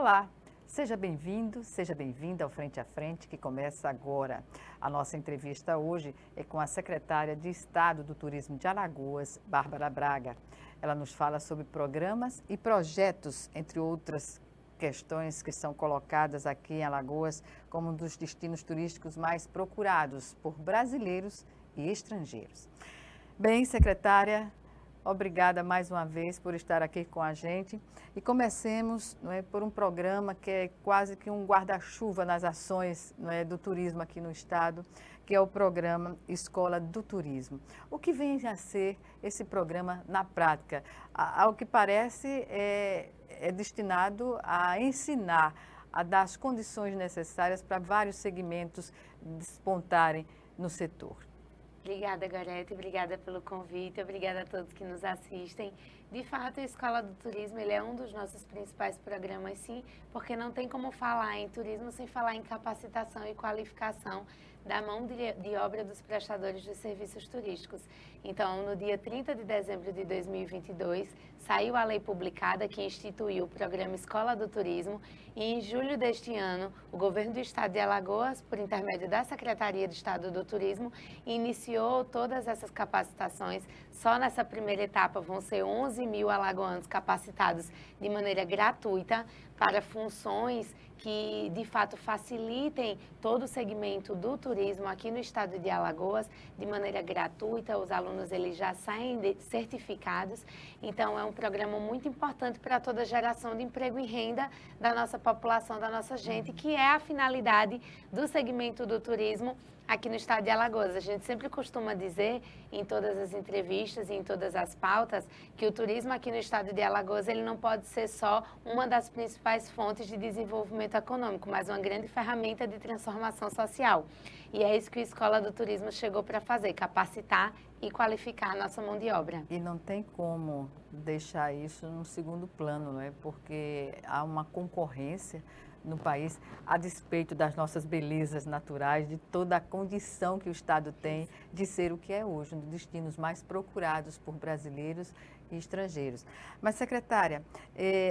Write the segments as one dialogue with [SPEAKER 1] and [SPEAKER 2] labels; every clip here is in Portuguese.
[SPEAKER 1] Olá, seja bem-vindo, seja bem-vinda ao Frente a Frente, que começa agora. A nossa entrevista hoje é com a secretária de Estado do Turismo de Alagoas, Bárbara Braga. Ela nos fala sobre programas e projetos, entre outras questões que são colocadas aqui em Alagoas como um dos destinos turísticos mais procurados por brasileiros e estrangeiros. Bem, secretária, obrigada mais uma vez por estar aqui com a gente. E comecemos, por um programa que é quase que um guarda-chuva nas ações, do turismo aqui no estado, que é o programa Escola do Turismo. O que vem a ser esse programa na prática? Ao que parece, é destinado a ensinar, a dar as condições necessárias para vários segmentos despontarem no setor.
[SPEAKER 2] Obrigada, Gorete, obrigada pelo convite, obrigada a todos que nos assistem. De fato, a Escola do Turismo ele é um dos nossos principais programas, sim, porque não tem como falar em turismo sem falar em capacitação e qualificação da mão de obra dos prestadores de serviços turísticos. Então, no dia 30 de dezembro de 2022, saiu a lei publicada que instituiu o programa Escola do Turismo e em julho deste ano, o governo do estado de Alagoas, por intermédio da Secretaria de Estado do Turismo, iniciou todas essas capacitações. Só nessa primeira etapa vão ser 11 mil alagoanos capacitados de maneira gratuita para funções que, de fato, facilitem todo o segmento do turismo aqui no estado de Alagoas de maneira gratuita. Os alunos eles já saem certificados, então é um programa muito importante para toda a geração de emprego e renda da nossa população, da nossa gente, que é a finalidade do segmento do turismo aqui no estado de Alagoas. A gente sempre costuma dizer em todas as entrevistas e em todas as pautas que o turismo aqui no estado de Alagoas ele não pode ser só uma das principais fontes de desenvolvimento econômico, mas uma grande ferramenta de transformação social. E é isso que a Escola do Turismo chegou para fazer, capacitar e qualificar a nossa mão de obra.
[SPEAKER 1] E não tem como deixar isso no segundo plano, porque há uma concorrência no país, a despeito das nossas belezas naturais, de toda a condição que o estado tem de ser o que é hoje, um dos destinos mais procurados por brasileiros e estrangeiros. Mas, secretária,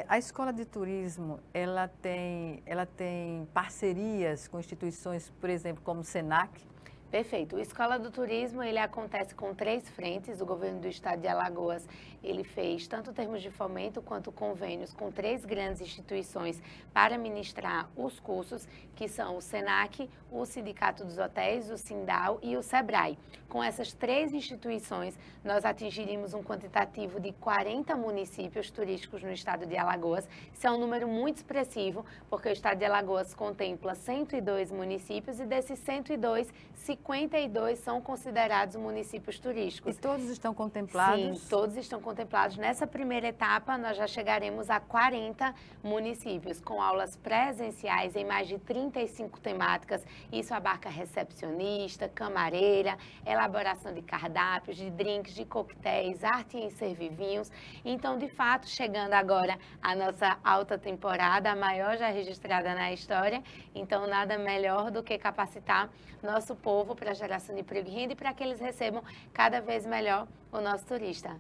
[SPEAKER 1] a Escola de Turismo, ela tem parcerias com instituições, por exemplo, como o SENAC?
[SPEAKER 2] Perfeito. O Escola do Turismo, ele acontece com 3 frentes. O governo do estado de Alagoas, ele fez tanto termos de fomento quanto convênios com 3 grandes instituições para ministrar os cursos, que são o SENAC, o Sindicato dos Hotéis, o Sindal e o SEBRAE. Com essas 3 instituições, nós atingiríamos um quantitativo de 40 municípios turísticos no estado de Alagoas. Isso é um número muito expressivo, porque o estado de Alagoas contempla 102 municípios e desses 102, 52 são considerados municípios turísticos.
[SPEAKER 1] E todos estão contemplados?
[SPEAKER 2] Sim, todos estão contemplados. Nessa primeira etapa, nós já chegaremos a 40 municípios, com aulas presenciais em mais de 35 temáticas. Isso abarca recepcionista, camareira, elaboração de cardápios, de drinks, de coquetéis, arte em servir vinhos. Então, de fato, chegando agora a nossa alta temporada, a maior já registrada na história. Então, nada melhor do que capacitar nosso povo para a geração de emprego e renda e para que eles recebam cada vez melhor o nosso turista.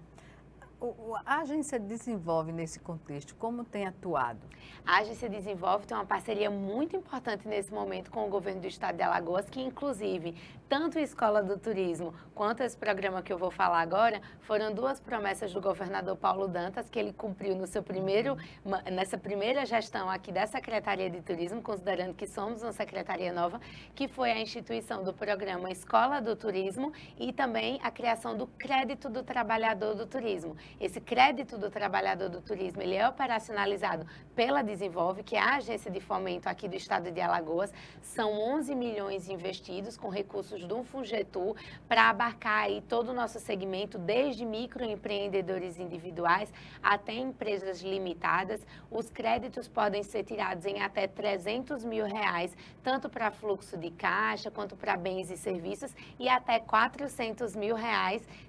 [SPEAKER 1] A agência desenvolve nesse contexto, como tem atuado?
[SPEAKER 2] A agência desenvolve, tem uma parceria muito importante nesse momento com o governo do estado de Alagoas, que inclusive, tanto a Escola do Turismo quanto esse programa que eu vou falar agora, foram 2 promessas do governador Paulo Dantas, que ele cumpriu nessa primeira gestão aqui da Secretaria de Turismo, considerando que somos uma secretaria nova, que foi a instituição do programa Escola do Turismo e também a criação do Crédito do Trabalhador do Turismo. Esse Crédito do Trabalhador do Turismo, ele é operacionalizado pela Desenvolve, que é a agência de fomento aqui do estado de Alagoas. São 11 milhões investidos com recursos do Fungetur para abarcar aí todo o nosso segmento, desde microempreendedores individuais até empresas limitadas. Os créditos podem ser tirados em até R$300 mil, tanto para fluxo de caixa quanto para bens e serviços, e até R$400 mil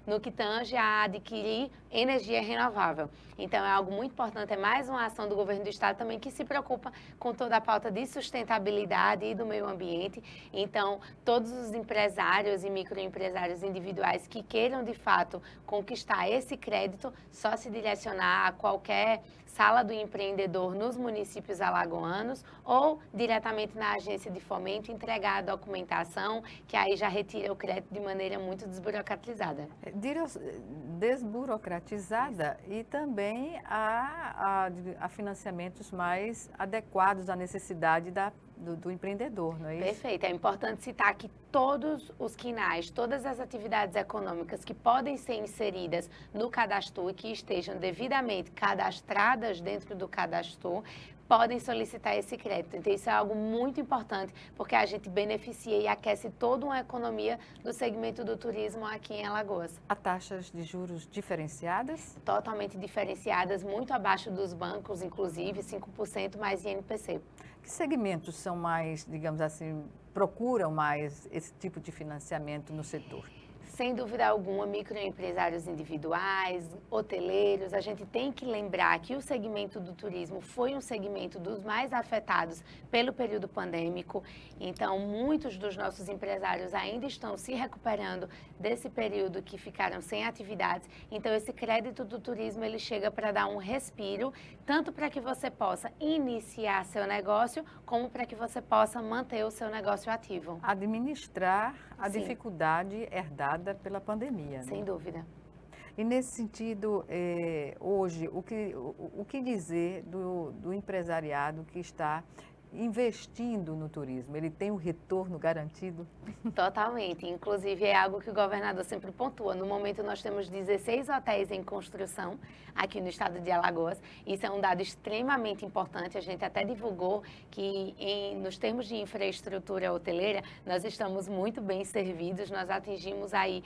[SPEAKER 2] no que tange a adquirir energia renovável. Então, é algo muito importante, é mais uma ação do governo do estado também que se preocupa com toda a pauta de sustentabilidade e do meio ambiente. Então, todos os empresários empresários e microempresários individuais que queiram, de fato, conquistar esse crédito, só se direcionar a qualquer sala do empreendedor nos municípios alagoanos ou diretamente na agência de fomento, entregar a documentação, que aí já retira o crédito de maneira muito desburocratizada.
[SPEAKER 1] Desburocratizada e também a financiamentos mais adequados à necessidade do empreendedor, não é isso?
[SPEAKER 2] Perfeito. É importante citar que todos os quinais, todas as atividades econômicas que podem ser inseridas no Cadastro e que estejam devidamente cadastradas dentro do Cadastro, podem solicitar esse crédito. Então, isso é algo muito importante, porque a gente beneficia e aquece toda uma economia do segmento do turismo aqui em Alagoas.
[SPEAKER 1] Há taxas de juros diferenciadas?
[SPEAKER 2] Totalmente diferenciadas, muito abaixo dos bancos, inclusive 5% mais INPC.
[SPEAKER 1] Que segmentos são mais, digamos assim, procuram mais esse tipo de financiamento no setor?
[SPEAKER 2] Sem dúvida alguma, microempresários individuais, hoteleiros, a gente tem que lembrar que o segmento do turismo foi um segmento dos mais afetados pelo período pandêmico, então muitos dos nossos empresários ainda estão se recuperando desse período que ficaram sem atividades, então esse crédito do turismo ele chega para dar um respiro, tanto para que você possa iniciar seu negócio, como para que você possa manter o seu negócio ativo.
[SPEAKER 1] Administrar a
[SPEAKER 2] Sim.
[SPEAKER 1] dificuldade herdada pela pandemia.
[SPEAKER 2] Sem
[SPEAKER 1] né?
[SPEAKER 2] dúvida.
[SPEAKER 1] E nesse sentido, hoje, o que dizer do empresariado que está investindo no turismo? Ele tem um retorno garantido?
[SPEAKER 2] Totalmente. Inclusive, é algo que o governador sempre pontua. No momento, nós temos 16 hotéis em construção aqui no estado de Alagoas. Isso é um dado extremamente importante. A gente até divulgou que, nos termos de infraestrutura hoteleira, nós estamos muito bem servidos. Nós atingimos aí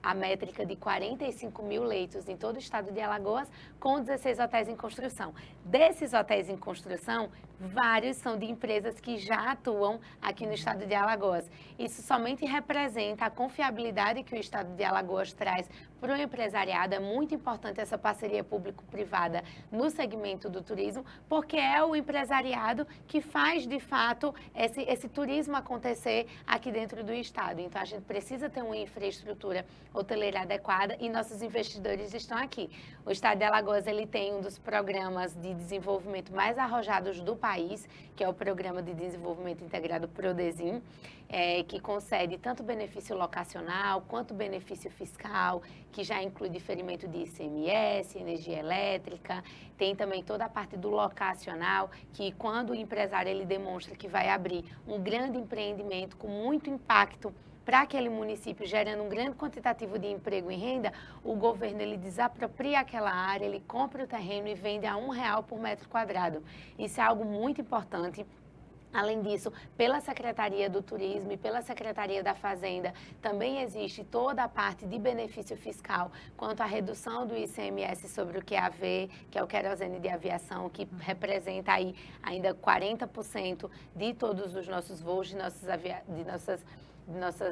[SPEAKER 2] a métrica de 45 mil leitos em todo o estado de Alagoas, com 16 hotéis em construção. Desses hotéis em construção, vários são de empresas que já atuam aqui no estado de Alagoas. Isso somente representa a confiabilidade que o estado de Alagoas traz para o empresariado. É muito importante essa parceria público-privada no segmento do turismo, porque é o empresariado que faz, de fato, esse turismo acontecer aqui dentro do estado. Então, a gente precisa ter uma infraestrutura hoteleira adequada e nossos investidores estão aqui. O estado de Alagoas ele tem um dos programas de desenvolvimento mais arrojados do país, que é o Programa de Desenvolvimento Integrado Prodesim, que concede tanto benefício locacional quanto benefício fiscal, que já inclui diferimento de ICMS, energia elétrica, tem também toda a parte do locacional, que quando o empresário ele demonstra que vai abrir um grande empreendimento com muito impacto para aquele município, gerando um grande quantitativo de emprego e renda, o governo ele desapropria aquela área, ele compra o terreno e vende a R$1 por metro quadrado. Isso é algo muito importante. Além disso, pela Secretaria do Turismo e pela Secretaria da Fazenda, também existe toda a parte de benefício fiscal quanto à redução do ICMS sobre o QAV, que é o querosene de aviação, que representa aí ainda 40% de todos os nossos voos, de nossas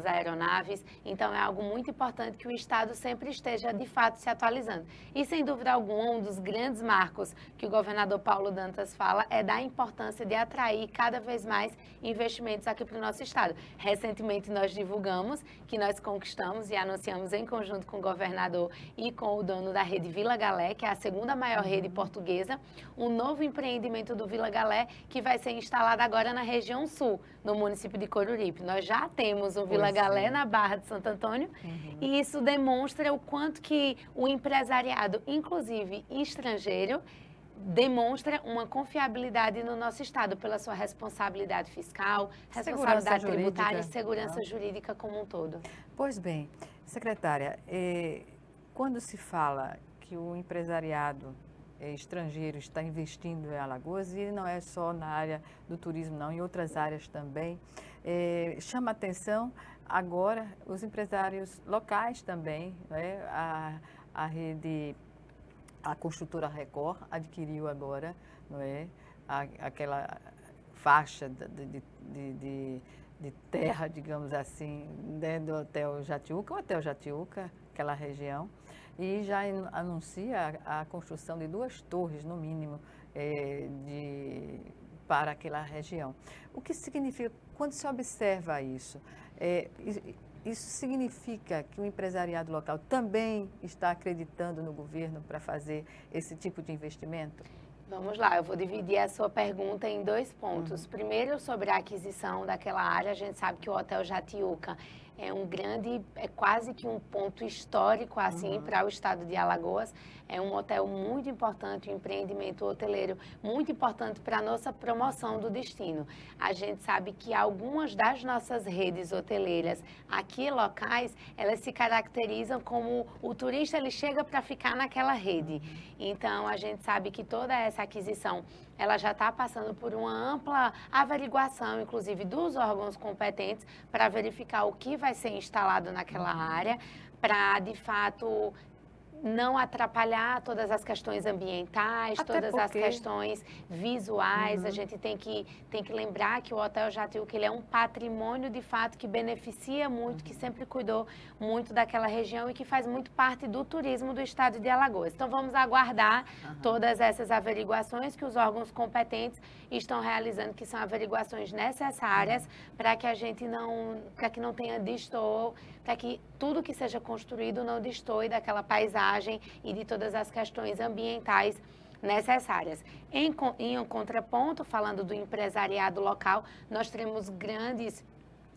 [SPEAKER 2] aeronaves. Então, é algo muito importante que o Estado sempre esteja, de fato, se atualizando. E, sem dúvida alguma, um dos grandes marcos que o governador Paulo Dantas fala é da importância de atrair cada vez mais investimentos aqui para o nosso Estado. Recentemente, nós divulgamos que nós conquistamos e anunciamos em conjunto com o governador e com o dono da rede Vila Galé, que é a segunda maior rede portuguesa, um novo empreendimento do Vila Galé que vai ser instalado agora na região sul, no município de Coruripe. Nós já temos o Vila Galé na Barra de Santo Antônio, e isso demonstra o quanto que o empresariado, inclusive estrangeiro, demonstra uma confiabilidade no nosso Estado pela sua responsabilidade fiscal, responsabilidade tributária e segurança jurídica como um todo.
[SPEAKER 1] Pois bem, secretária, quando se fala que o empresariado estrangeiro está investindo em Alagoas, e não é só na área do turismo, não, em outras áreas também, chama atenção agora os empresários locais também, né? A rede, a construtora Record adquiriu agora, não é, aquela faixa de terra, digamos assim, dentro do Hotel Jatiuca, o Hotel Jatiuca, aquela região, e já anuncia a construção de 2 torres, no mínimo, para aquela região. O que significa, quando se observa isso, Isso significa que o empresariado local também está acreditando no governo para fazer esse tipo de investimento?
[SPEAKER 2] Vamos lá, eu vou dividir a sua pergunta em 2 pontos. Primeiro, sobre a aquisição daquela área, a gente sabe que o Hotel Jatiuca é quase que um ponto histórico, assim, para o estado de Alagoas. É um hotel muito importante, um empreendimento hoteleiro muito importante para a nossa promoção do destino. A gente sabe que algumas das nossas redes hoteleiras aqui locais, elas se caracterizam como o turista, ele chega para ficar naquela rede. Então, a gente sabe que toda essa aquisição, ela já está passando por uma ampla averiguação, inclusive dos órgãos competentes, para verificar o que vai ser instalado naquela área, para, de fato, não atrapalhar todas as questões ambientais, todas as questões visuais. A gente tem que lembrar que o Hotel Jatiuca, ele é um patrimônio, de fato, que beneficia muito, que sempre cuidou muito daquela região e que faz muito parte do turismo do estado de Alagoas. Então, vamos aguardar todas essas averiguações que os órgãos competentes estão realizando, que são averiguações necessárias para que a gente para que não tenha destoo, para que tudo que seja construído não destoe daquela paisagem e de todas as questões ambientais necessárias. Em um contraponto, falando do empresariado local, nós temos grandes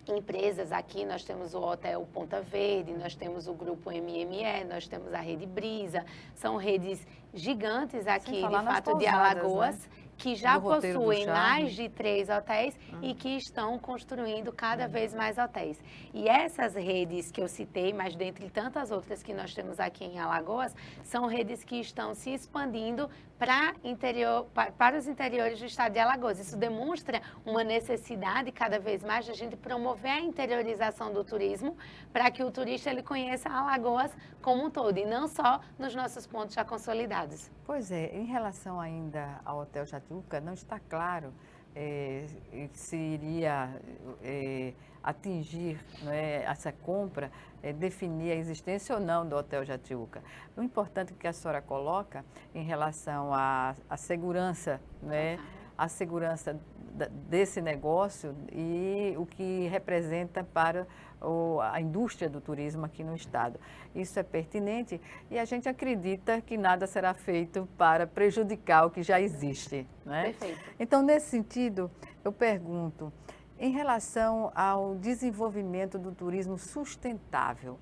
[SPEAKER 2] empresas aqui, nós temos o Hotel Ponta Verde, nós temos o Grupo MME, nós temos a Rede Brisa, são redes gigantes aqui, de fato, de Alagoas, né? Que já possuem mais de 3 hotéis e que estão construindo cada vez mais hotéis. E essas redes que eu citei, mas dentre tantas outras que nós temos aqui em Alagoas, são redes que estão se expandindo para os interiores do estado de Alagoas. Isso demonstra uma necessidade cada vez mais de a gente promover a interiorização do turismo para que o turista ele conheça Alagoas como um todo e não só nos nossos pontos já consolidados.
[SPEAKER 1] Pois é, em relação ainda ao Hotel Jatiuca, não está claro se iria atingir, né, essa compra, definir a existência ou não do Hotel Jatiuca. O importante que a senhora coloca em relação à segurança, né, a segurança desse negócio e o que representa para a indústria do turismo aqui no estado. Isso é pertinente e a gente acredita que nada será feito para prejudicar o que já existe, né?
[SPEAKER 2] Perfeito.
[SPEAKER 1] Então, nesse sentido, eu pergunto, em relação ao desenvolvimento do turismo sustentável,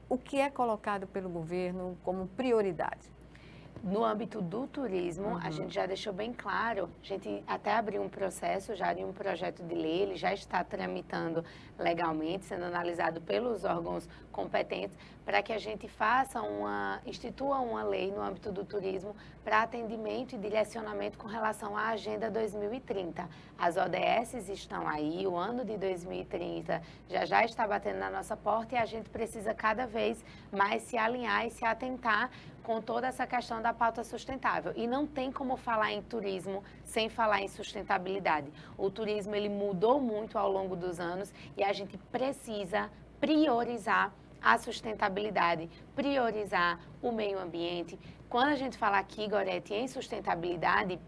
[SPEAKER 1] o que é colocado pelo governo como prioridade?
[SPEAKER 2] No âmbito do turismo, a gente já deixou bem claro, a gente até abriu um processo já de um projeto de lei, ele já está tramitando legalmente, sendo analisado pelos órgãos competentes, para que a gente institua uma lei no âmbito do turismo para atendimento e direcionamento com relação à Agenda 2030. As ODS estão aí, o ano de 2030 já está batendo na nossa porta e a gente precisa cada vez mais se alinhar e se atentar com toda essa questão da pauta sustentável. E não tem como falar em turismo sem falar em sustentabilidade. O turismo, ele mudou muito ao longo dos anos e a gente precisa priorizar a sustentabilidade, priorizar o meio ambiente. Quando a gente fala aqui, Gorete, em sustentabilidade,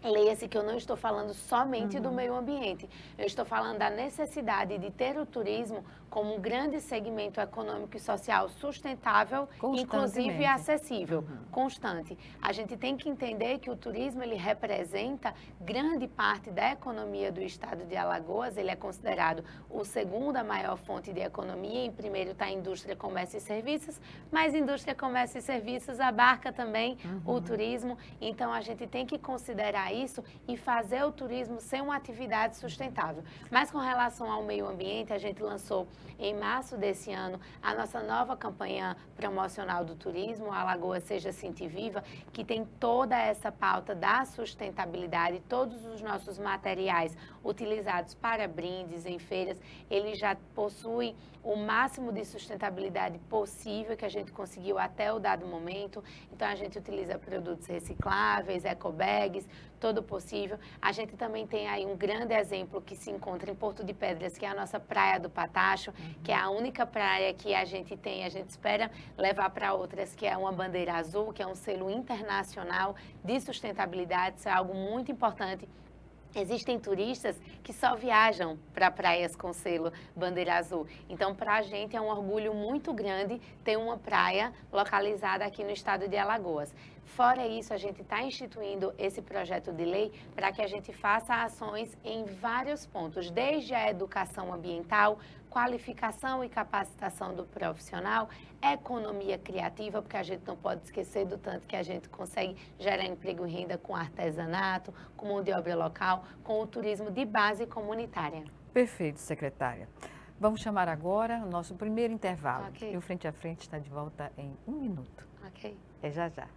[SPEAKER 2] leia-se que eu não estou falando somente do meio ambiente, eu estou falando da necessidade de ter o turismo como um grande segmento econômico e social sustentável, inclusive acessível, constante. A gente tem que entender que o turismo, ele representa grande parte da economia do estado de Alagoas, ele é considerado a segunda maior fonte de economia, em primeiro está a indústria, comércio e serviços, mas indústria, comércio e serviços abarca também o turismo, então a gente tem que considerar isso e fazer o turismo ser uma atividade sustentável. Mas com relação ao meio ambiente, a gente lançou em março desse ano a nossa nova campanha promocional do turismo, a Alagoas Seja Cinti Viva, que tem toda essa pauta da sustentabilidade, todos os nossos materiais utilizados para brindes em feiras, eles já possuem o máximo de sustentabilidade possível que a gente conseguiu até o dado momento. Então, a gente utiliza produtos recicláveis, ecobags, todo possível. A gente também tem aí um grande exemplo que se encontra em Porto de Pedras, que é a nossa Praia do Patacho, que é a única praia que a gente tem, a gente espera levar para outras, que é uma bandeira azul, que é um selo internacional de sustentabilidade. Isso é algo muito importante. Existem turistas que só viajam para praias com selo bandeira azul. Então, para a gente é um orgulho muito grande ter uma praia localizada aqui no estado de Alagoas. Fora isso, a gente está instituindo esse projeto de lei para que a gente faça ações em vários pontos, desde a educação ambiental, qualificação e capacitação do profissional, economia criativa, porque a gente não pode esquecer do tanto que a gente consegue gerar emprego e renda com artesanato, com mão de obra local, com o turismo de base comunitária.
[SPEAKER 1] Perfeito, secretária. Vamos chamar agora o nosso primeiro intervalo.
[SPEAKER 2] Ok.
[SPEAKER 1] E o Frente a Frente está de volta em 1 minuto.
[SPEAKER 2] Ok.
[SPEAKER 1] É já já.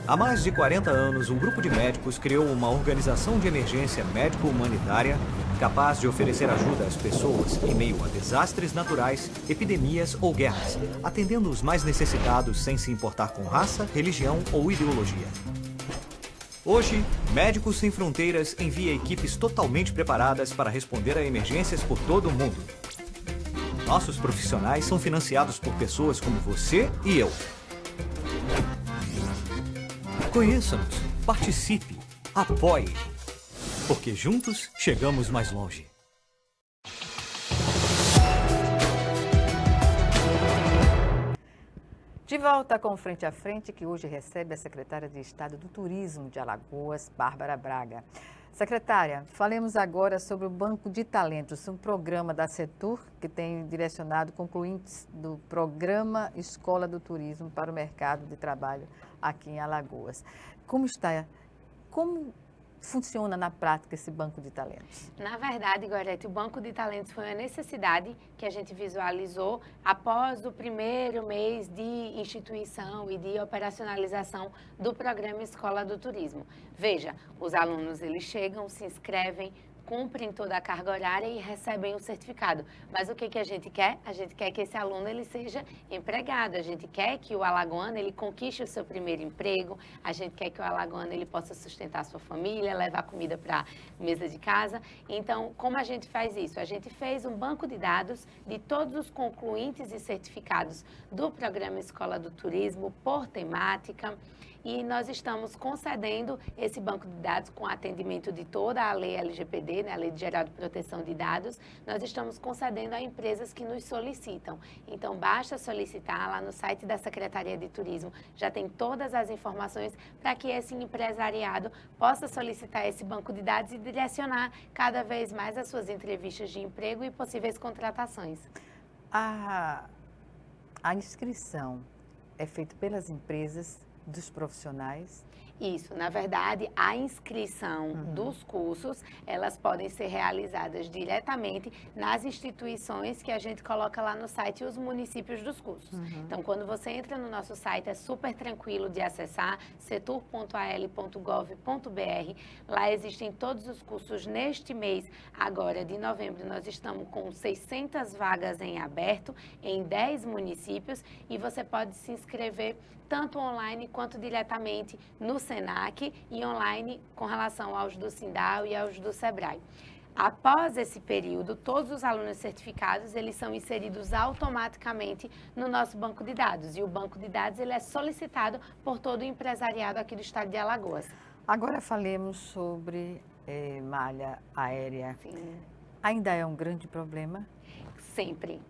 [SPEAKER 3] Há mais de 40 anos, um grupo de médicos criou uma organização de emergência médico-humanitária capaz de oferecer ajuda às pessoas em meio a desastres naturais, epidemias ou guerras, atendendo os mais necessitados sem se importar com raça, religião ou ideologia. Hoje, Médicos Sem Fronteiras envia equipes totalmente preparadas para responder a emergências por todo o mundo. Nossos profissionais são financiados por pessoas como você e eu. Conheça-nos, participe, apoie, porque juntos chegamos mais longe.
[SPEAKER 1] De volta com o Frente a Frente, que hoje recebe a secretária de Estado do Turismo de Alagoas, Bárbara Braga. Secretária, falemos agora sobre o Banco de Talentos, um programa da Setur que tem direcionado concluintes do programa Escola do Turismo para o mercado de trabalho aqui em Alagoas. Como funciona na prática esse Banco de Talentos?
[SPEAKER 2] Na verdade, Gorete, o Banco de Talentos foi uma necessidade que a gente visualizou após o primeiro mês de instituição e de operacionalização do programa Escola do Turismo. Veja, os alunos eles chegam, se inscrevem, cumprem toda a carga horária e recebem o certificado. Mas o que a gente quer? A gente quer que esse aluno ele seja empregado, a gente quer que o alagoano ele conquiste o seu primeiro emprego, a gente quer que o alagoano ele possa sustentar a sua família, levar comida para a mesa de casa. Então, como a gente faz isso? A gente fez um banco de dados de todos os concluintes e certificados do programa Escola do Turismo por temática. E nós estamos concedendo esse banco de dados com atendimento de toda a lei LGPD, né, a Lei Geral de Proteção de Dados, nós estamos concedendo a empresas que nos solicitam. Então, basta solicitar lá no site da Secretaria de Turismo, já tem todas as informações para que esse empresariado possa solicitar esse banco de dados e direcionar cada vez mais as suas entrevistas de emprego e possíveis contratações.
[SPEAKER 1] A inscrição é feita pelas empresas, dos profissionais?
[SPEAKER 2] Isso, na verdade, a inscrição dos cursos, elas podem ser realizadas diretamente nas instituições que a gente coloca lá no site os municípios dos cursos. Então, quando você entra no nosso site, é super tranquilo de acessar, setur.al.gov.br. Lá existem todos os cursos. Neste mês, agora de novembro, nós estamos com 600 vagas em aberto em 10 municípios e você pode se inscrever tanto online quanto diretamente no Senac e online com relação aos do Sindal e aos do Sebrae. Após esse período, todos os alunos certificados, eles são inseridos automaticamente no nosso banco de dados. E o banco de dados, ele é solicitado por todo o empresariado aqui do estado de Alagoas.
[SPEAKER 1] Agora falemos sobre malha aérea.
[SPEAKER 2] Sim.
[SPEAKER 1] Ainda é um grande problema?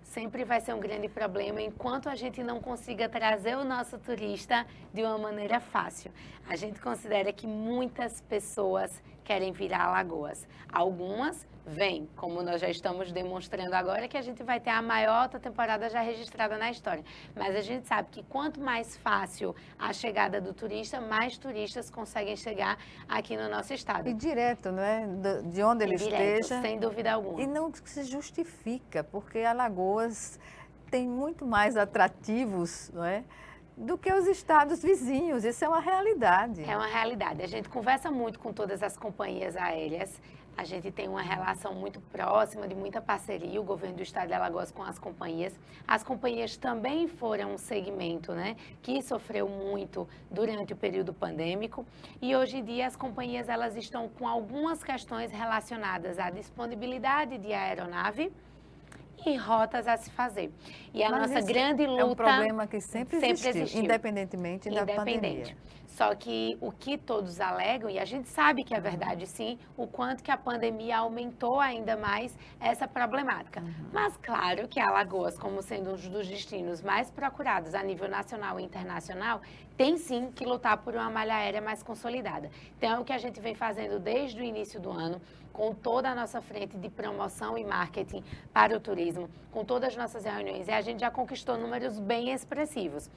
[SPEAKER 2] Sempre vai ser um grande problema enquanto a gente não consiga trazer o nosso turista de uma maneira fácil. A gente considera que muitas pessoas querem vir a Alagoas. Algumas vêm, como nós já estamos demonstrando agora, que a gente vai ter a maior alta temporada já registrada na história. Mas a gente sabe que quanto mais fácil a chegada do turista, mais turistas conseguem chegar aqui no nosso estado.
[SPEAKER 1] E direto, não é? De onde ele esteja.
[SPEAKER 2] Sem dúvida alguma.
[SPEAKER 1] E não se justifica, porque Alagoas tem muito mais atrativos, não é? Do que os estados vizinhos. Isso é uma realidade.
[SPEAKER 2] É uma realidade. A gente conversa muito com todas as companhias aéreas. A gente tem uma relação muito próxima, de muita parceria, o governo do estado de Alagoas com as companhias. As companhias também foram um segmento, né, que sofreu muito durante o período pandêmico. E hoje em dia as companhias elas estão com algumas questões relacionadas à disponibilidade de aeronave e rotas a se fazer. E a
[SPEAKER 1] Mas
[SPEAKER 2] nossa
[SPEAKER 1] isso
[SPEAKER 2] grande luta...
[SPEAKER 1] é um problema que sempre existiu,
[SPEAKER 2] existiu,
[SPEAKER 1] independentemente da pandemia.
[SPEAKER 2] Só que o que todos alegam, e a gente sabe que é verdade sim, o quanto que a pandemia aumentou ainda mais essa problemática. Mas claro que Alagoas, como sendo um dos destinos mais procurados a nível nacional e internacional, tem sim que lutar por uma malha aérea mais consolidada. Então é o que a gente vem fazendo desde o início do ano, com toda a nossa frente de promoção e marketing para o turismo, com todas as nossas reuniões, e a gente já conquistou números bem expressivos.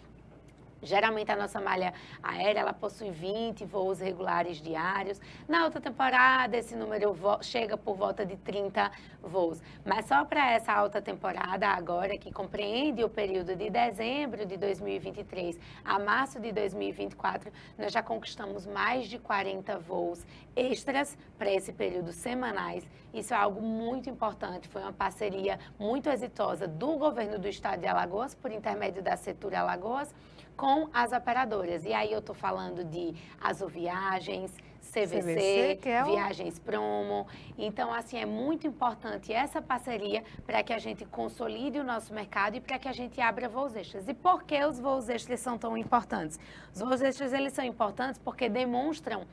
[SPEAKER 2] Geralmente a nossa malha aérea, ela possui 20 voos regulares diários. Na alta temporada, esse número chega por volta de 30 voos. Mas só para essa alta temporada agora, que compreende o período de dezembro de 2023 a março de 2024, nós já conquistamos mais de 40 voos extras para esse período semanais. Isso é algo muito importante, foi uma parceria muito exitosa do governo do estado de Alagoas, por intermédio da Setur Alagoas, com as operadoras. E aí eu estou falando de Azoviagens, CVC,
[SPEAKER 1] que é
[SPEAKER 2] Viagens Promo. Então, assim, é muito importante essa parceria para que a gente consolide o nosso mercado e para que a gente abra voos extras. E por que os voos extras são tão importantes? Os voos extras, eles são importantes porque demonstram,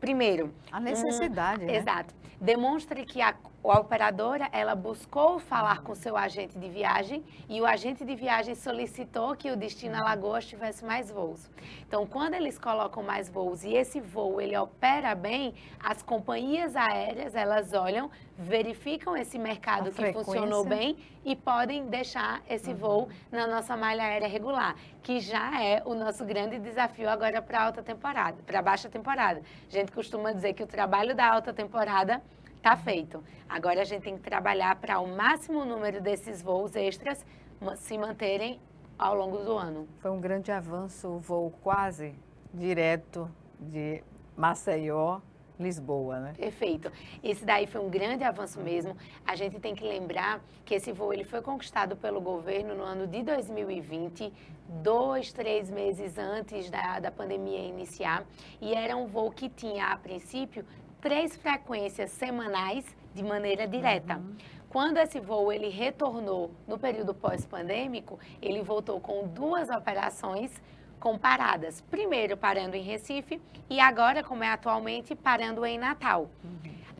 [SPEAKER 2] primeiro...
[SPEAKER 1] a necessidade, né?
[SPEAKER 2] Exato. Demonstra que a operadora, ela buscou falar com o seu agente de viagem e o agente de viagem solicitou que o destino Alagoas tivesse mais voos. Então, quando eles colocam mais voos e esse voo, ele opera bem, as companhias aéreas, elas olham, verificam esse mercado que funcionou bem e podem deixar esse voo na nossa malha aérea regular, que já é o nosso grande desafio agora para a alta temporada, para a baixa temporada. A gente costuma dizer que o trabalho da alta temporada está feito. Agora a gente tem que trabalhar para o máximo número desses voos extras se manterem ao longo do ano.
[SPEAKER 1] Foi um grande avanço o voo quase direto de Maceió, Lisboa, né?
[SPEAKER 2] Perfeito. Esse daí foi um grande avanço mesmo. A gente tem que lembrar que esse voo ele foi conquistado pelo governo no ano de 2020, 2-3 meses antes da pandemia iniciar, e era um voo que tinha, a princípio, 3 frequências semanais de maneira direta. Quando esse voo ele retornou no período pós-pandêmico, ele voltou com 2 operações comparadas. Primeiro parando em Recife e agora, como é atualmente, parando em Natal.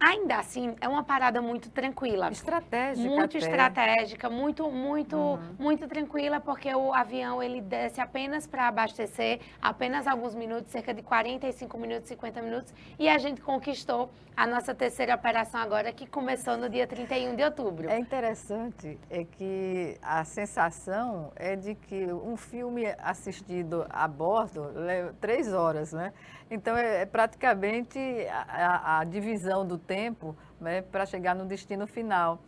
[SPEAKER 2] Ainda assim, é uma parada muito tranquila.
[SPEAKER 1] Estratégica
[SPEAKER 2] muito
[SPEAKER 1] até.
[SPEAKER 2] Estratégica, muito tranquila, porque o avião ele desce apenas para abastecer, apenas alguns minutos, cerca de 45 minutos, 50 minutos, e a gente conquistou a nossa terceira operação agora, que começou no dia 31 de outubro.
[SPEAKER 1] É interessante, é que a sensação é de que um filme assistido a bordo leva 3 horas, né? Então, é praticamente a divisão do tempo, né, para chegar no destino final.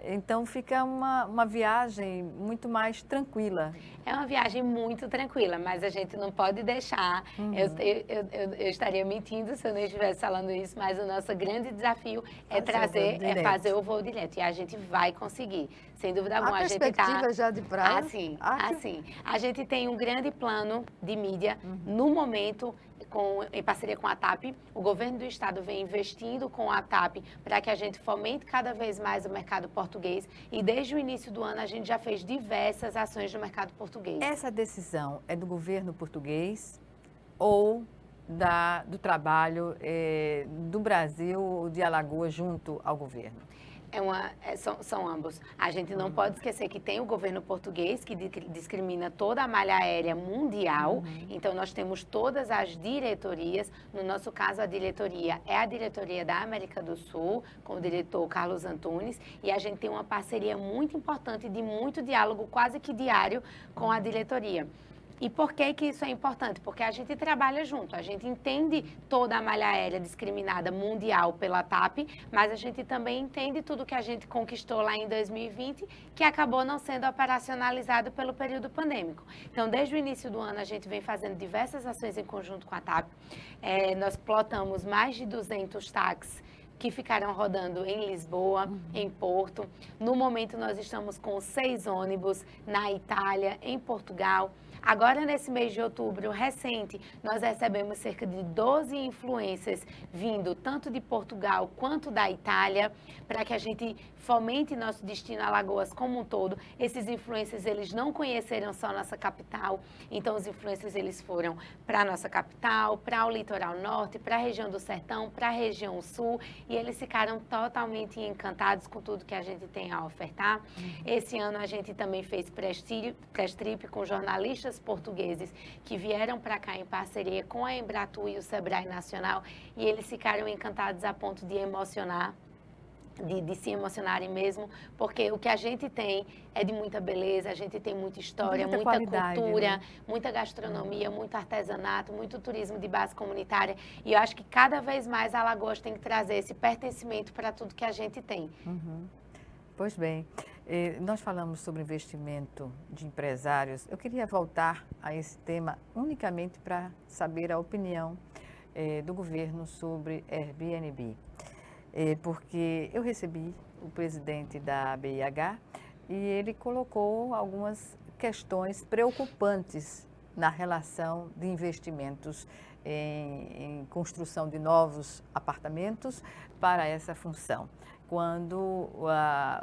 [SPEAKER 1] Então, fica uma viagem muito mais tranquila.
[SPEAKER 2] É uma viagem muito tranquila, mas a gente não pode deixar. Eu estaria mentindo se eu não estivesse falando isso, mas o nosso grande desafio é fazer o voo direto. E a gente vai conseguir, sem dúvida alguma.
[SPEAKER 1] A perspectiva já de praia?
[SPEAKER 2] Assim. A gente tem um grande plano de mídia no momento, em parceria com a TAP. O governo do estado vem investindo com a TAP para que a gente fomente cada vez mais o mercado português, e desde o início do ano a gente já fez diversas ações no mercado português.
[SPEAKER 1] Essa decisão é do governo português ou do trabalho do Brasil, de Alagoas, junto ao governo?
[SPEAKER 2] São ambos. A gente não pode esquecer que tem o governo português, que discrimina toda a malha aérea mundial. Então, nós temos todas as diretorias. No nosso caso, a diretoria é a diretoria da América do Sul, com o diretor Carlos Antunes. E a gente tem uma parceria muito importante, de muito diálogo, quase que diário, com a diretoria. E por que isso é importante? Porque a gente trabalha junto, a gente entende toda a malha aérea discriminada mundial pela TAP, mas a gente também entende tudo que a gente conquistou lá em 2020, que acabou não sendo operacionalizado pelo período pandêmico. Então, desde o início do ano, a gente vem fazendo diversas ações em conjunto com a TAP. Nós plotamos mais de 200 táxis que ficaram rodando em Lisboa, em Porto. No momento, nós estamos com 6 ônibus na Itália, em Portugal. Agora, nesse mês de outubro recente, nós recebemos cerca de 12 influencers vindo tanto de Portugal quanto da Itália, para que a gente fomente nosso destino Alagoas como um todo. Esses influencers, eles não conheceram só nossa capital, então os influencers, eles foram para a nossa capital, para o litoral norte, para a região do Sertão, para a região sul, e eles ficaram totalmente encantados com tudo que a gente tem a ofertar. Esse ano a gente também fez press trip com jornalistas portugueses que vieram para cá em parceria com a Embratur e o Sebrae Nacional, e eles ficaram encantados a ponto de emocionar. De se emocionarem mesmo, porque o que a gente tem é de muita beleza, a gente tem muita história, muita cultura, né? Muita gastronomia, muito artesanato, muito turismo de base comunitária, e eu acho que cada vez mais a Alagoas tem que trazer esse pertencimento para tudo que a gente tem.
[SPEAKER 1] Pois bem, nós falamos sobre investimento de empresários. Eu queria voltar a esse tema unicamente para saber a opinião do governo sobre Airbnb. Porque eu recebi o presidente da BIH e ele colocou algumas questões preocupantes na relação de investimentos em construção de novos apartamentos para essa função. Quando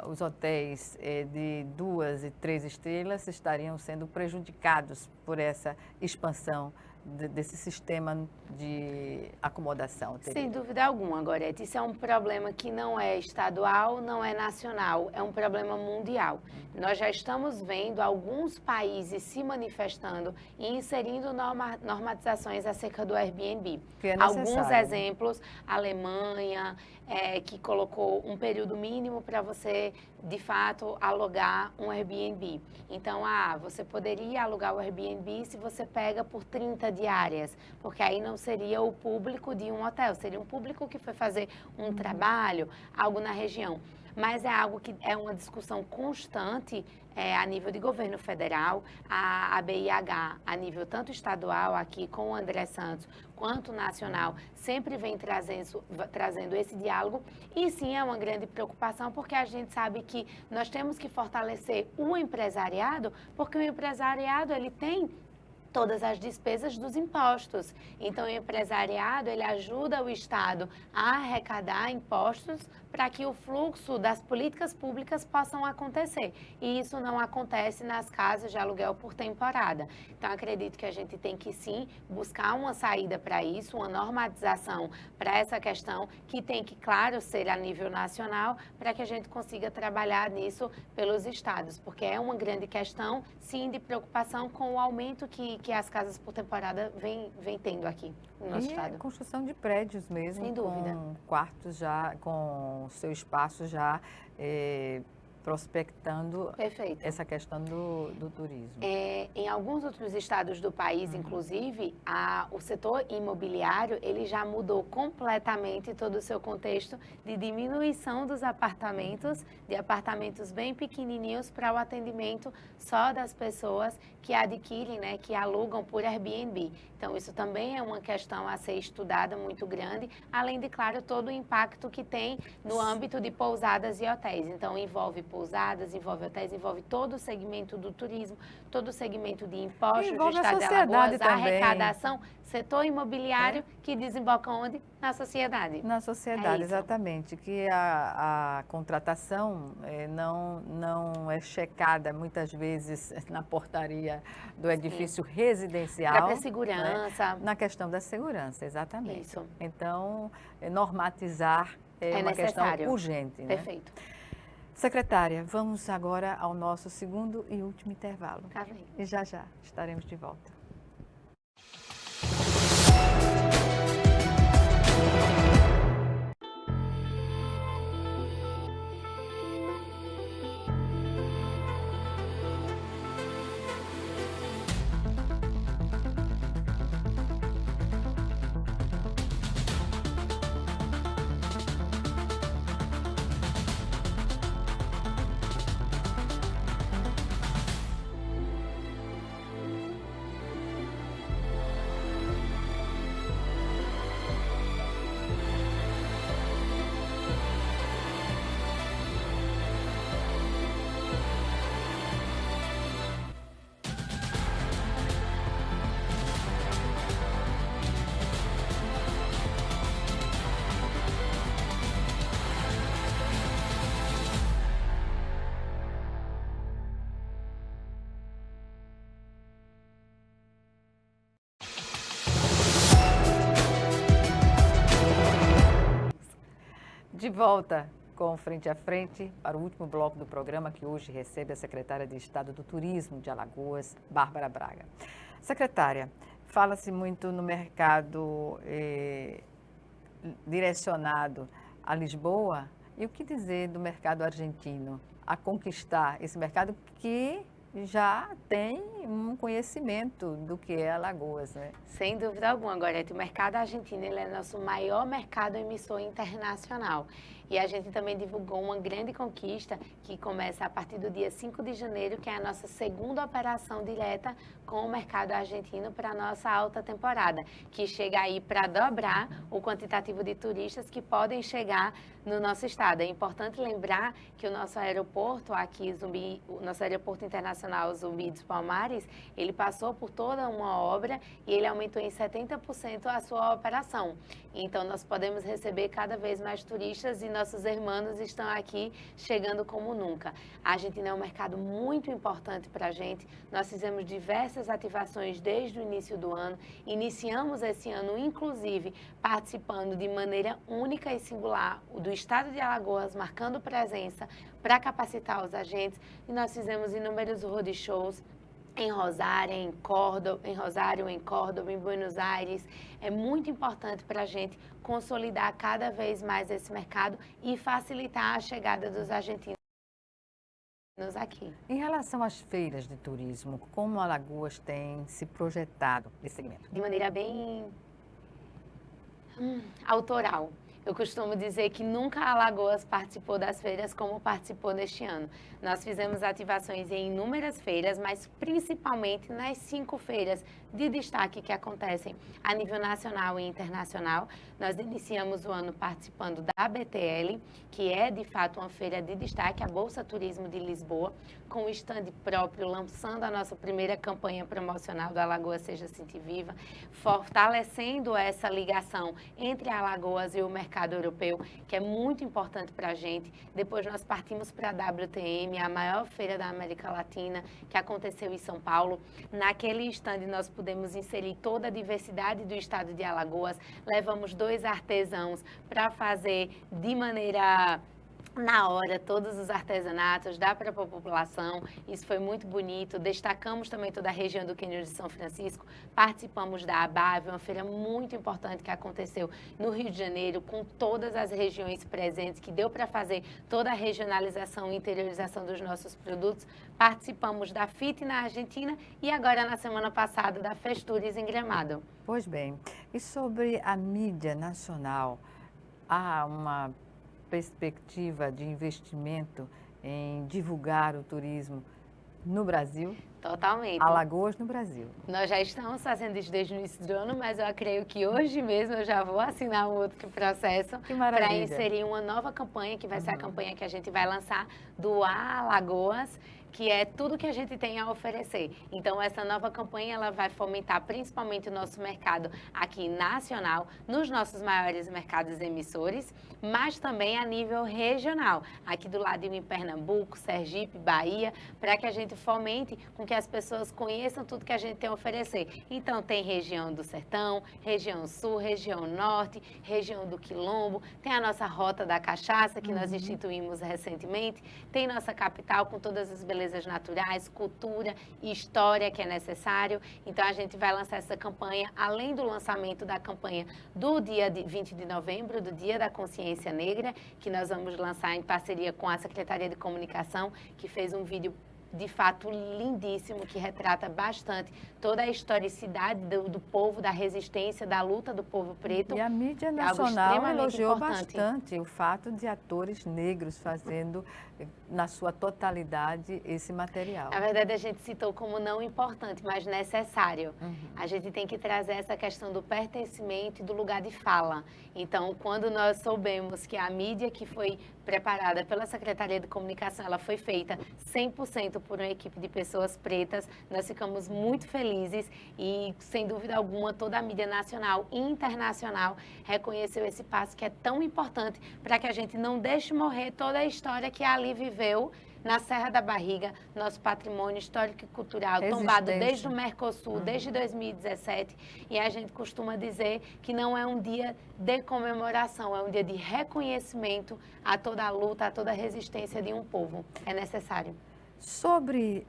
[SPEAKER 1] os hotéis de 2 e 3 estrelas estariam sendo prejudicados por essa expansão desse sistema de acomodação.
[SPEAKER 2] Sem dúvida alguma, Gorete. Isso é um problema que não é estadual, não é nacional, é um problema mundial. Nós já estamos vendo alguns países se manifestando e inserindo normatizações acerca do Airbnb. Alguns exemplos, Alemanha, que colocou um período mínimo para você, de fato, alugar um Airbnb. Então, você poderia alugar o Airbnb se você pega por 30 diárias, porque aí não seria o público de um hotel, seria um público que foi fazer um trabalho, algo na região. Mas é algo que é uma discussão constante a nível de governo federal, a BIH, a nível tanto estadual, aqui com o André Santos, quanto nacional, sempre vem trazendo esse diálogo. E sim, é uma grande preocupação, porque a gente sabe que nós temos que fortalecer o empresariado, porque o empresariado, ele tem todas as despesas dos impostos. Então, o empresariado, ele ajuda o Estado a arrecadar impostos para que o fluxo das políticas públicas possam acontecer. E isso não acontece nas casas de aluguel por temporada. Então, acredito que a gente tem que, sim, buscar uma saída para isso, uma normatização para essa questão, que tem que, claro, ser a nível nacional, para que a gente consiga trabalhar nisso pelos estados, porque é uma grande questão, sim, de preocupação com o aumento que as casas por temporada vem tendo aqui no nosso estado.
[SPEAKER 1] A construção de prédios mesmo,
[SPEAKER 2] sem dúvida,
[SPEAKER 1] com quartos já, com seu espaço já prospectando.
[SPEAKER 2] Perfeito.
[SPEAKER 1] Essa questão do turismo.
[SPEAKER 2] Em alguns outros estados do país, inclusive, o setor imobiliário, ele já mudou completamente todo o seu contexto de diminuição dos apartamentos, de apartamentos bem pequenininhos para o atendimento só das pessoas que adquirem, né, que alugam por Airbnb. Então, isso também é uma questão a ser estudada muito grande, além de, claro, todo o impacto que tem no âmbito de pousadas e hotéis. Então, envolve pousadas, envolve hotéis, envolve todo o segmento do turismo, todo o segmento de impostos do Estado de Alagoas, a arrecadação, setor imobiliário, que desemboca onde? Na sociedade.
[SPEAKER 1] Na sociedade, exatamente. Que a contratação não é checada muitas vezes na portaria do edifício residencial.
[SPEAKER 2] Para ter segurança.
[SPEAKER 1] Né? Na questão da segurança, exatamente.
[SPEAKER 2] Isso.
[SPEAKER 1] Então, normatizar é uma
[SPEAKER 2] necessário.
[SPEAKER 1] Questão urgente.
[SPEAKER 2] Perfeito.
[SPEAKER 1] Né? Secretária, vamos agora ao nosso segundo e último intervalo.
[SPEAKER 2] Tá bem.
[SPEAKER 1] E já estaremos de volta. de volta com Frente a Frente para o último bloco do programa, que hoje recebe a secretária de Estado do Turismo de Alagoas, Bárbara Braga. Secretária, fala-se muito no mercado direcionado a Lisboa, e o que dizer do mercado argentino, a conquistar esse mercado que já tem um conhecimento do que é Alagoas, né?
[SPEAKER 2] Sem dúvida alguma, Gorete. O mercado argentino ele é nosso maior mercado emissor internacional. E a gente também divulgou uma grande conquista que começa a partir do dia 5 de janeiro, que é a nossa segunda operação direta com o mercado argentino para a nossa alta temporada, que chega aí para dobrar o quantitativo de turistas que podem chegar no nosso estado. É importante lembrar que o nosso aeroporto aqui, o nosso aeroporto internacional Zumbi dos Palmares, ele passou por toda uma obra e ele aumentou em 70% a sua operação. Então, nós podemos receber cada vez mais turistas e nossos irmãos estão aqui chegando como nunca. A Argentina é um mercado muito importante para a gente. Nós fizemos diversas ativações desde o início do ano. Iniciamos esse ano, inclusive, participando de maneira única e singular do Estado de Alagoas, marcando presença para capacitar os agentes. E nós fizemos inúmeros roadshows em Rosário, em Córdoba, em Buenos Aires. É muito importante para a gente consolidar cada vez mais esse mercado e facilitar a chegada dos argentinos aqui.
[SPEAKER 1] Em relação às feiras de turismo, como Alagoas tem se projetado nesse segmento?
[SPEAKER 2] De maneira bem autoral. Eu costumo dizer que nunca Alagoas participou das feiras como participou neste ano. Nós fizemos ativações em inúmeras feiras, mas principalmente nas 5 feiras de destaque que acontecem a nível nacional e internacional. Nós iniciamos o ano participando da BTL, que é de fato uma feira de destaque, a Bolsa Turismo de Lisboa, com o stand próprio, lançando a nossa primeira campanha promocional do Alagoas Seja Sente Viva, fortalecendo essa ligação entre Alagoas e o mercado europeu, que é muito importante para a gente. Depois nós partimos para a WTM, a maior feira da América Latina, que aconteceu em São Paulo. Naquele stand nós pudemos inserir toda a diversidade do estado de Alagoas, levamos 2 artesãos para fazer de maneira na hora todos os artesanatos, dá para a população, isso foi muito bonito. Destacamos também toda a região do Cânion de São Francisco, participamos da ABAV, uma feira muito importante que aconteceu no Rio de Janeiro, com todas as regiões presentes, que deu para fazer toda a regionalização e interiorização dos nossos produtos. Participamos da FIT na Argentina e agora na semana passada da Festures em Gramado.
[SPEAKER 1] Pois bem, e sobre a mídia nacional, há uma perspectiva de investimento em divulgar o turismo no Brasil?
[SPEAKER 2] Totalmente.
[SPEAKER 1] Alagoas no Brasil.
[SPEAKER 2] Nós já estamos fazendo isso desde o início do ano, mas eu creio que hoje mesmo eu já vou assinar um outro processo para inserir uma nova campanha, que vai ser a campanha que a gente vai lançar do Alagoas, que é tudo que a gente tem a oferecer. Então, essa nova campanha ela vai fomentar principalmente o nosso mercado aqui nacional, nos nossos maiores mercados emissores, mas também a nível regional, aqui do ladinho em Pernambuco, Sergipe, Bahia, para que a gente fomente com que as pessoas conheçam tudo que a gente tem a oferecer. Então, tem região do Sertão, região Sul, região Norte, região do Quilombo, tem a nossa Rota da Cachaça, que nós instituímos recentemente, tem nossa capital com todas as belezas naturais, cultura e história que é necessário. Então, a gente vai lançar essa campanha, além do lançamento da campanha do dia 20 de novembro, do Dia da Consciência Negra, que nós vamos lançar em parceria com a Secretaria de Comunicação, que fez um vídeo de fato lindíssimo, que retrata bastante toda a historicidade do povo, da resistência, da luta do povo preto.
[SPEAKER 1] E a mídia nacional elogiou bastante o fato de atores negros fazendo, na sua totalidade, esse material.
[SPEAKER 2] Na verdade, a gente citou como não importante, mas necessário. A gente tem que trazer essa questão do pertencimento e do lugar de fala. Então, quando nós soubemos que a mídia que foi preparada pela Secretaria de Comunicação, ela foi feita 100% por uma equipe de pessoas pretas, nós ficamos muito felizes e, sem dúvida alguma, toda a mídia nacional e internacional reconheceu esse passo que é tão importante para que a gente não deixe morrer toda a história que ali viveu na Serra da Barriga, nosso patrimônio histórico e cultural, tombado desde o Mercosul, desde 2017, e a gente costuma dizer que não é um dia de comemoração, é um dia de reconhecimento a toda a luta, a toda a resistência de um povo. É necessário.
[SPEAKER 1] Sobre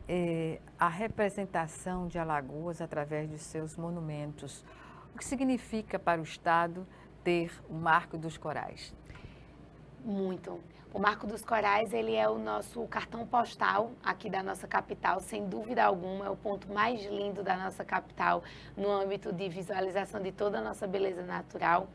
[SPEAKER 1] a representação de Alagoas através de seus monumentos, o que significa para o Estado ter o Marco dos Corais?
[SPEAKER 2] Muito. O Marco dos Corais, ele é o nosso cartão postal aqui da nossa capital, sem dúvida alguma, é o ponto mais lindo da nossa capital no âmbito de visualização de toda a nossa beleza natural.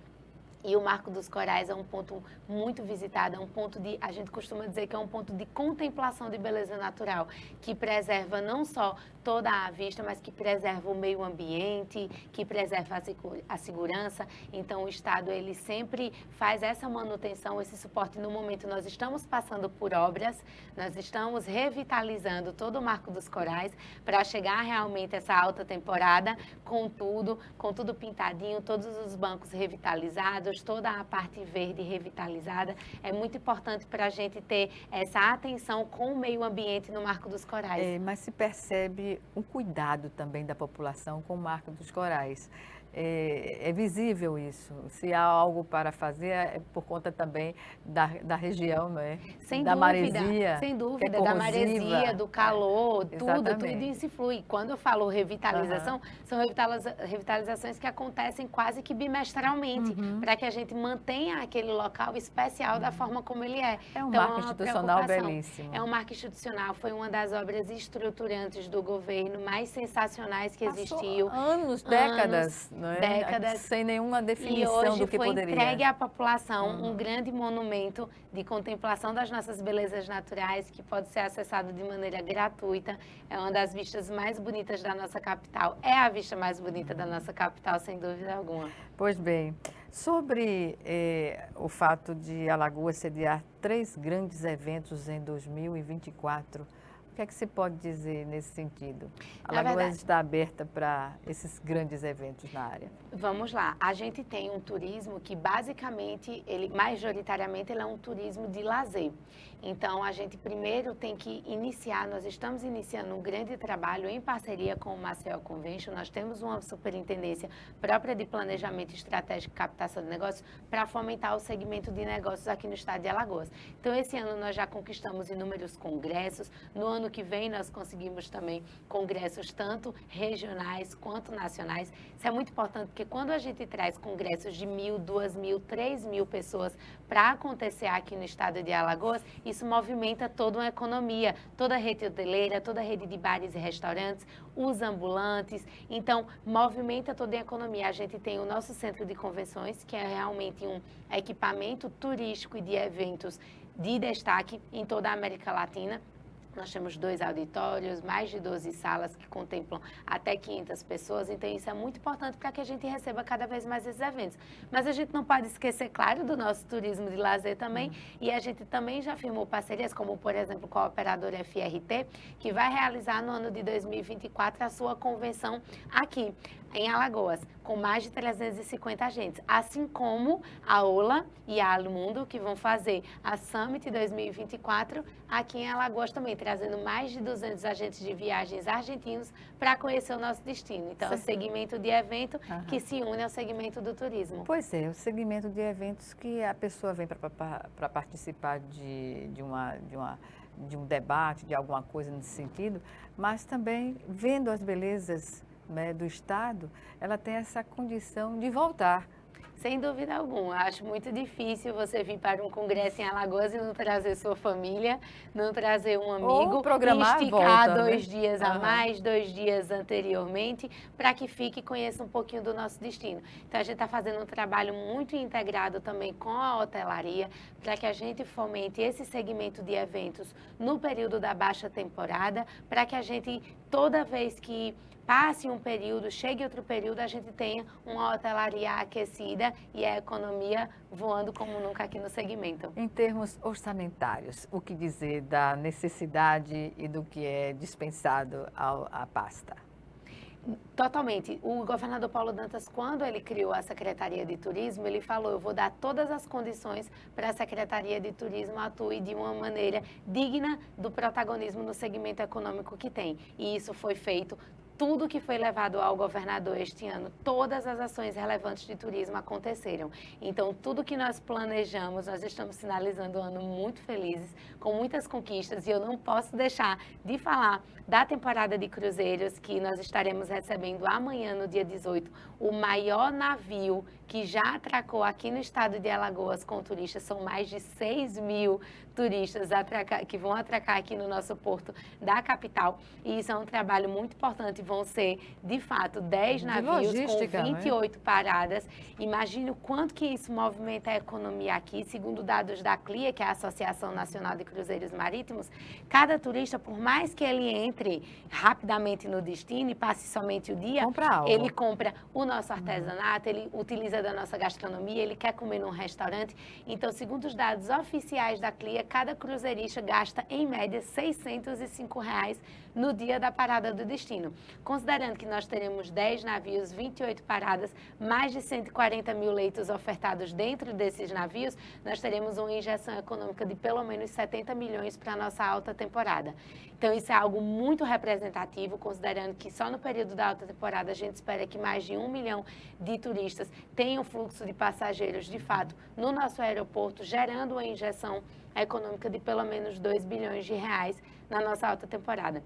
[SPEAKER 2] E o Marco dos Corais é um ponto muito visitado, é um ponto de, a gente costuma dizer que é um ponto de contemplação de beleza natural, que preserva não só toda a vista, mas que preserva o meio ambiente, que preserva a segurança. Então, o Estado, ele sempre faz essa manutenção, esse suporte. No momento, nós estamos passando por obras, nós estamos revitalizando todo o Marco dos Corais para chegar realmente essa alta temporada com tudo pintadinho, todos os bancos revitalizados, toda a parte verde revitalizada. É muito importante para a gente ter essa atenção com o meio ambiente no Marco dos Corais.
[SPEAKER 1] Mas se percebe um cuidado também da população com o Marco dos Corais. É visível isso. Se há algo para fazer, é por conta também da região, não é?
[SPEAKER 2] Sem
[SPEAKER 1] da
[SPEAKER 2] dúvida,
[SPEAKER 1] maresia.
[SPEAKER 2] Sem dúvida, da maresia, do calor, tudo isso flui. Quando eu falo revitalização, são revitalizações que acontecem quase que bimestralmente, para que a gente mantenha aquele local especial da forma como ele é.
[SPEAKER 1] É um marco institucional belíssimo.
[SPEAKER 2] É um marco institucional, foi uma das obras estruturantes do governo mais sensacionais que existiu.
[SPEAKER 1] Anos, décadas.
[SPEAKER 2] Décadas.
[SPEAKER 1] Sem nenhuma definição do que poderia.
[SPEAKER 2] E hoje foi entregue à população um grande monumento de contemplação das nossas belezas naturais, que pode ser acessado de maneira gratuita. É uma das vistas mais bonitas da nossa capital. É a vista mais bonita da nossa capital, sem dúvida alguma.
[SPEAKER 1] Pois bem, sobre o fato de Alagoas sediar 3 grandes eventos em 2024, o que é que se pode dizer nesse sentido? Alagoas está aberta para esses grandes eventos na área.
[SPEAKER 2] Vamos lá. A gente tem um turismo que basicamente, majoritariamente, ele é um turismo de lazer. Então, a gente primeiro tem que nós estamos iniciando um grande trabalho em parceria com o Maceió Convention. Nós temos uma superintendência própria de planejamento estratégico e captação de negócios para fomentar o segmento de negócios aqui no estado de Alagoas. Então, esse ano nós já conquistamos inúmeros congressos. No ano que vem, nós conseguimos também congressos tanto regionais quanto nacionais. Isso é muito importante, porque quando a gente traz congressos de 1.000, 2.000, 3.000 pessoas para acontecer aqui no estado de Alagoas, isso movimenta toda uma economia, toda a rede hoteleira, toda a rede de bares e restaurantes, os ambulantes. Então, movimenta toda a economia. A gente tem o nosso centro de convenções, que é realmente um equipamento turístico e de eventos de destaque em toda a América Latina. Nós temos 2 auditórios, mais de 12 salas que contemplam até 500 pessoas, então isso é muito importante para que a gente receba cada vez mais esses eventos. Mas a gente não pode esquecer, claro, do nosso turismo de lazer também, e a gente também já firmou parcerias, como por exemplo com a operadora FRT, que vai realizar no ano de 2024 a sua convenção aqui em Alagoas, com mais de 350 agentes, assim como a OLA e a Almundo, que vão fazer a Summit 2024 aqui em Alagoas também, trazendo mais de 200 agentes de viagens argentinos para conhecer o nosso destino. Então, é o segmento de evento que se une ao segmento do turismo.
[SPEAKER 1] Pois é, o segmento de eventos que a pessoa vem para participar de um debate, de alguma coisa nesse sentido, mas também vendo as belezas, né, do estado, ela tem essa condição de voltar.
[SPEAKER 2] Sem dúvida alguma. Acho muito difícil você vir para um congresso em Alagoas e não trazer sua família, não trazer um amigo,
[SPEAKER 1] programar
[SPEAKER 2] e esticar
[SPEAKER 1] volta,
[SPEAKER 2] 2 dias a mais, 2 dias anteriormente, para que fique e conheça um pouquinho do nosso destino. Então, a gente está fazendo um trabalho muito integrado também com a hotelaria, para que a gente fomente esse segmento de eventos no período da baixa temporada, para que a gente, toda vez que passe um período, chegue outro período, a gente tenha uma hotelaria aquecida e a economia voando como nunca aqui no segmento.
[SPEAKER 1] Em termos orçamentários, o que dizer da necessidade e do que é dispensado à pasta?
[SPEAKER 2] Totalmente. O governador Paulo Dantas, quando ele criou a Secretaria de Turismo, ele falou, eu vou dar todas as condições para a Secretaria de Turismo atue de uma maneira digna do protagonismo no segmento econômico que tem. E isso foi feito. Tudo que foi levado ao governador este ano, todas as ações relevantes de turismo aconteceram. Então, tudo que nós planejamos, nós estamos finalizando um ano muito felizes, com muitas conquistas, e eu não posso deixar de falar da temporada de cruzeiros, que nós estaremos recebendo amanhã, no dia 18, o maior navio que já atracou aqui no estado de Alagoas com turistas. São mais de 6 mil turistas que vão atracar aqui no nosso porto da capital. E isso é um trabalho muito importante. Vão ser, de fato, 10 navios com 28 paradas. Imagine o quanto que isso movimenta a economia aqui. Segundo dados da CLIA, que é a Associação Nacional de Cruzeiros Marítimos, cada turista, por mais que ele entre rapidamente no destino e passe somente o dia, ele compra o nosso artesanato, ele utiliza da nossa gastronomia, ele quer comer num restaurante. Então, segundo os dados oficiais da CLIA, cada cruzeirista gasta, em média, R$ 605 no dia da parada do destino. Considerando que nós teremos 10 navios, 28 paradas, mais de 140 mil leitos ofertados dentro desses navios, nós teremos uma injeção econômica de pelo menos 70 milhões para a nossa alta temporada. Então, isso é algo muito representativo, considerando que só no período da alta temporada a gente espera que mais de 1 milhão de turistas tenham fluxo de passageiros, de fato, no nosso aeroporto, gerando uma injeção econômica de pelo menos 2 bilhões de reais na nossa alta temporada.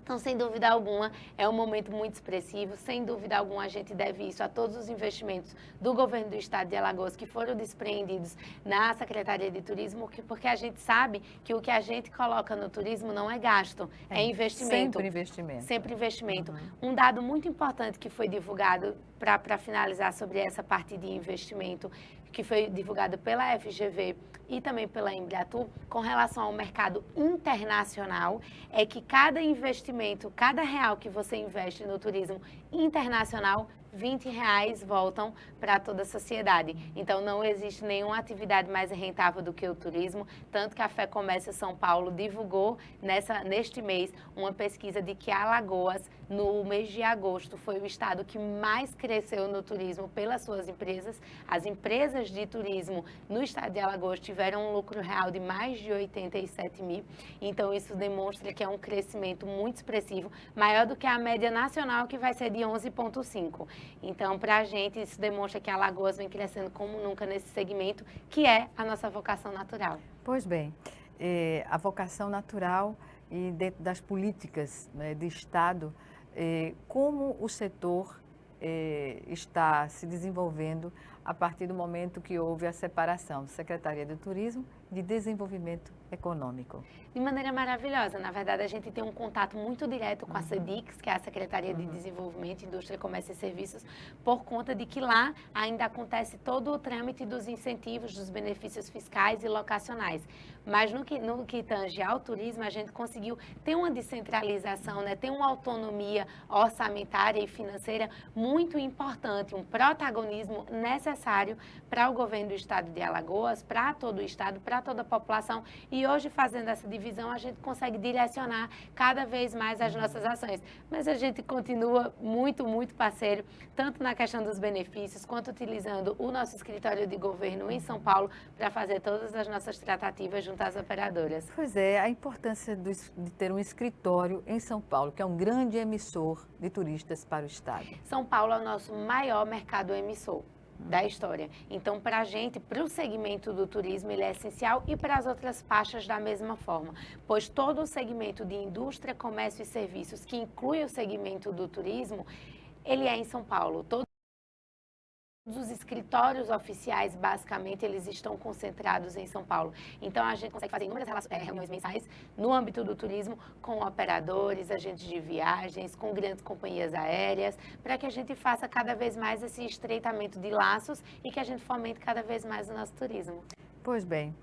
[SPEAKER 2] Então, sem dúvida alguma, é um momento muito expressivo. Sem dúvida alguma, a gente deve isso a todos os investimentos do governo do estado de Alagoas que foram despreendidos na Secretaria de Turismo, porque a gente sabe que o que a gente coloca no turismo não é gasto, é investimento.
[SPEAKER 1] Sempre investimento.
[SPEAKER 2] Sempre investimento. Um dado muito importante que foi divulgado, para finalizar sobre essa parte de investimento, que foi divulgado pela FGV e também pela Embratur, com relação ao mercado internacional, é que cada investimento, cada real que você investe no turismo internacional, R$20 voltam para toda a sociedade. Então, não existe nenhuma atividade mais rentável do que o turismo, tanto que a FEComércio São Paulo divulgou neste mês uma pesquisa de que Alagoas, no mês de agosto, foi o estado que mais cresceu no turismo pelas suas empresas. As empresas de turismo no estado de Alagoas tiveram um lucro real de mais de 87 mil. Então, isso demonstra que é um crescimento muito expressivo, maior do que a média nacional, que vai ser de 11,5%. Então, para a gente, isso demonstra que Alagoas vem crescendo como nunca nesse segmento, que é a nossa vocação natural.
[SPEAKER 1] Pois bem, a vocação natural e dentro das políticas, né, de Estado, como o setor está se desenvolvendo a partir do momento que houve a separação da Secretaria do Turismo de Desenvolvimento Econômico.
[SPEAKER 2] De maneira maravilhosa. Na verdade, a gente tem um contato muito direto com a SEDICS, que é a Secretaria de Desenvolvimento, Indústria, Comércio e Serviços, por conta de que lá ainda acontece todo o trâmite dos incentivos, dos benefícios fiscais e locacionais. Mas no que tange ao turismo, a gente conseguiu ter uma descentralização, né? Ter uma autonomia orçamentária e financeira muito importante, um protagonismo necessário para o governo do estado de Alagoas, para todo o estado, para toda a população. E hoje, fazendo essa divisão, a gente consegue direcionar cada vez mais as nossas ações. Mas a gente continua muito, muito parceiro, tanto na questão dos benefícios, quanto utilizando o nosso escritório de governo em São Paulo para fazer todas as nossas tratativas junto às operadoras.
[SPEAKER 1] Pois é, a importância de ter um escritório em São Paulo, que é um grande emissor de turistas para o estado.
[SPEAKER 2] São Paulo é o nosso maior mercado emissor da história. Então, para a gente, para o segmento do turismo, ele é essencial, e para as outras faixas da mesma forma, pois todo o segmento de indústria, comércio e serviços, que inclui o segmento do turismo, ele é em São Paulo. Todos os escritórios oficiais, basicamente, eles estão concentrados em São Paulo. Então, a gente consegue fazer inúmeras reuniões mensais no âmbito do turismo com operadores, agentes de viagens, com grandes companhias aéreas, para que a gente faça cada vez mais esse estreitamento de laços e que a gente fomente cada vez mais o nosso turismo.
[SPEAKER 1] Pois bem,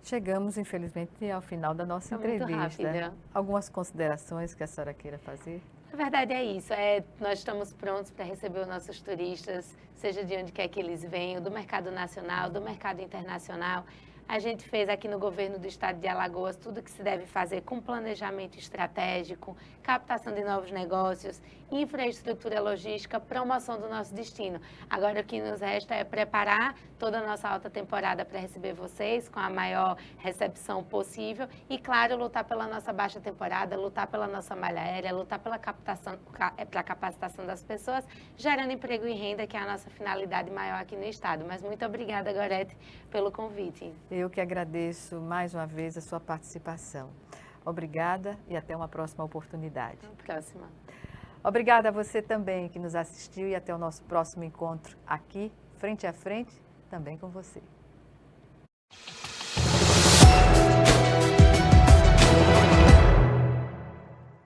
[SPEAKER 1] chegamos, infelizmente, ao final da nossa entrevista.
[SPEAKER 2] Muito rápida.
[SPEAKER 1] Algumas considerações que a senhora queira fazer?
[SPEAKER 2] Na verdade é isso, nós estamos prontos para receber os nossos turistas, seja de onde quer que eles venham, do mercado nacional, do mercado internacional. A gente fez aqui no governo do estado de Alagoas tudo que se deve fazer com planejamento estratégico, captação de novos negócios, infraestrutura logística, promoção do nosso destino. Agora o que nos resta é preparar toda a nossa alta temporada para receber vocês com a maior recepção possível e, claro, lutar pela nossa baixa temporada, lutar pela nossa malha aérea, lutar pela capacitação das pessoas, gerando emprego e renda, que é a nossa finalidade maior aqui no estado. Mas muito obrigada, Gorete, pelo convite.
[SPEAKER 1] Eu que agradeço mais uma vez a sua participação. Obrigada e até uma próxima oportunidade.
[SPEAKER 2] Até a próxima.
[SPEAKER 1] Obrigada a você também que nos assistiu e até o nosso próximo encontro aqui, frente a frente, também com você.